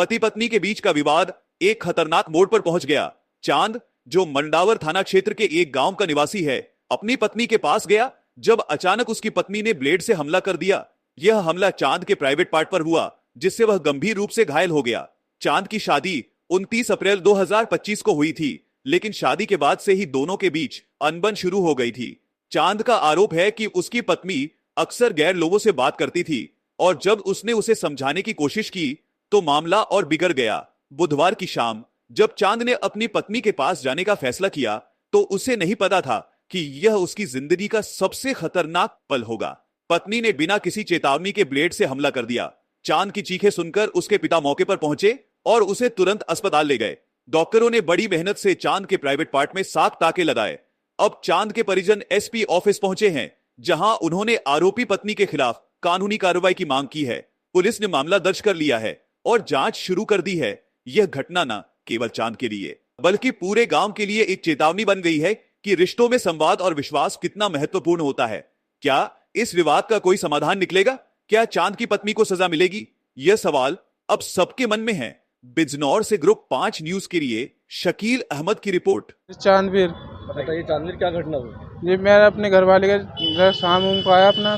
पति पत्नी के बीच का विवाद एक खतरनाक मोड़ पर पहुंच गया। चांद, जो मंडावर थाना क्षेत्र के एक गांव का निवासी है, अपनी पत्नी के पास गया जब अचानक उसकी पत्नी ने ब्लेड से हमला कर दिया। यह हमला चांद के प्राइवेट पार्ट पर हुआ, जिससे वह गंभीर रूप से घायल हो गया। चांद की शादी 29 अप्रैल 2025 को हुई थी, लेकिन शादी के बाद से ही दोनों के बीच अनबन शुरू हो गई थी। चांद का आरोप है कि उसकी पत्नी अक्सर गैर लोगों से बात करती थी और जब उसने उसे समझाने की कोशिश की तो मामला और बिगड़ गया। बुधवार की शाम जब चांद ने अपनी पत्नी के पास जाने का फैसला किया तो उसे नहीं पता था कि यह उसकी जिंदगी का सबसे खतरनाक पल होगा। पत्नी ने बिना किसी चेतावनी के ब्लेड से हमला कर दिया। चांद की चीखें सुनकर उसके पिता मौके पर पहुंचे और उसे तुरंत अस्पताल ले गए। डॉक्टरों ने बड़ी मेहनत से चांद के प्राइवेट पार्ट में 7 टाके लगाए। अब चांद के परिजन एसपी ऑफिस पहुंचे हैं, जहां उन्होंने आरोपी पत्नी के खिलाफ कानूनी कार्रवाई की मांग की है। पुलिस ने मामला दर्ज कर लिया है और जांच शुरू कर दी है। यह घटना न केवल चांद के लिए बल्कि पूरे गांव के लिए एक चेतावनी बन गई है कि रिश्तों में संवाद और विश्वास कितना महत्वपूर्ण होता है। क्या इस विवाद का कोई समाधान निकलेगा? क्या चांद की पत्नी को सजा मिलेगी? यह सवाल अब सबके मन में है। बिजनौर से ग्रुप 5 न्यूज के लिए शकील अहमद की रिपोर्ट। चांदवीर, बताइए चांदवीर, क्या घटना हुई? जी मैं अपने घर वाले के शाम को आया, अपना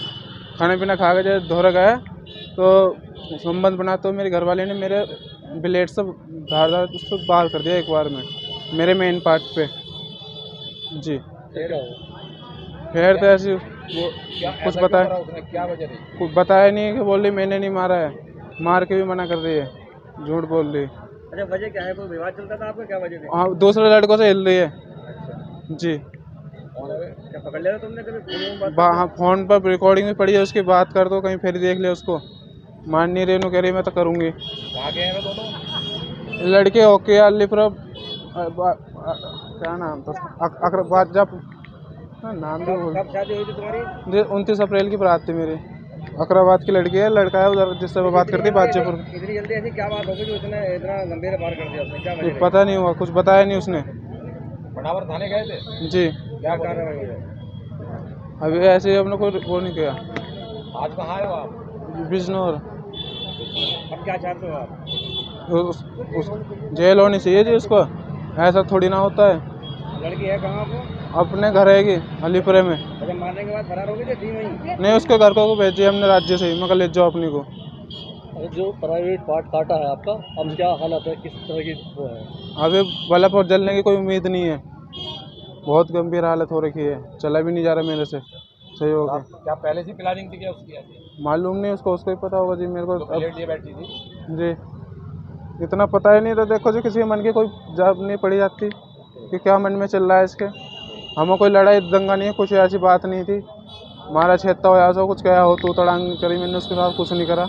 खाना पीना खा के जब धोरा गया तो संबंध बना तो मेरे घर वाले ने मेरे ब्लेड से धार उसको बाहर कर दिया एक बार में मेरे मेन पार्ट पे। जी फिर तो ऐसे वो कुछ बताया, क्या वजह थी? कुछ बताया नहीं, कि बोल रही मैंने नहीं मारा है, मार के भी मना कर रही है, झूठ बोल रही। अच्छा, वजह क्या है? कोई विवाद चलता था आपका? क्या वजह थी? हाँ, दूसरे लड़कों से हिल रही है। अच्छा, जी और क्या पकड़ लिया था तुमने कभी फोन में बात? हाँ, फोन पर रिकॉर्डिंग भी पड़ी है उसकी, बात कर दो कहीं फिर देख ले उसको। मान नहीं रेनू कह रही मैं तो करूँगी। कहाँ गए हैं दोनों लड़के ओके अलीपुर, क्या नाम था, अकरबाद, जब नाम भी कब शादी हुई थी तुम्हारी? 29 अप्रैल की बारात थी मेरी। अकराबाद की लड़की है, लड़का है उधर जिससे वो बात करती है बादशाहपुर। इतनी जल्दी ऐसी क्या बात हो गई जो इतना गंभीर वार कर दिया उसने? क्या वजह? पता नहीं हुआ, कुछ बताया नहीं उसने। बनावर थाने गए थे? जी क्या कार्रवाई हुई है? अभी ऐसे ही हमने कोई वो नहीं किया। आज कहाँ आए हो आप? बिजनौर। अब क्या चाहते हो आप? उस जेल होनी चाहिए जी उसको, ऐसा थोड़ी ना होता है। लड़की है कहाँ वो? अपने घर है अलीपुरे में। अच्छा, मारने के बाद फरार हो गई थी वहीं? नहीं, उसके घर को भेजिए हमने राज्य से ही, मैं ले जाओ अपनी को। जो प्राइवेट पार्ट काटा है आपका, अब क्या हालत है? किस तरह की वो है? अभी बल्ब और जलने की कोई उम्मीद नहीं है, बहुत गंभीर हालत हो रखी है, चला भी नहीं जा रहा मेरे से सही हो गया। क्या पहले से प्लानिंग थी क्या उसकी ऐसी? मालूम नहीं, उसको ही पता होगा जी, मेरे को प्लेट लिए बैठी थी जी इतना पता ही नहीं था। देखो जी, किसी के मन की कोई जब नहीं पड़ी जाती कि क्या मन में चल रहा है इसके। हमें कोई लड़ाई दंगा नहीं है, कुछ ऐसी बात नहीं थी। हमारा छेत्ता हो या कुछ क्या हो, तू तड़ांग करी, मैंने उसके साथ कुछ नहीं करा।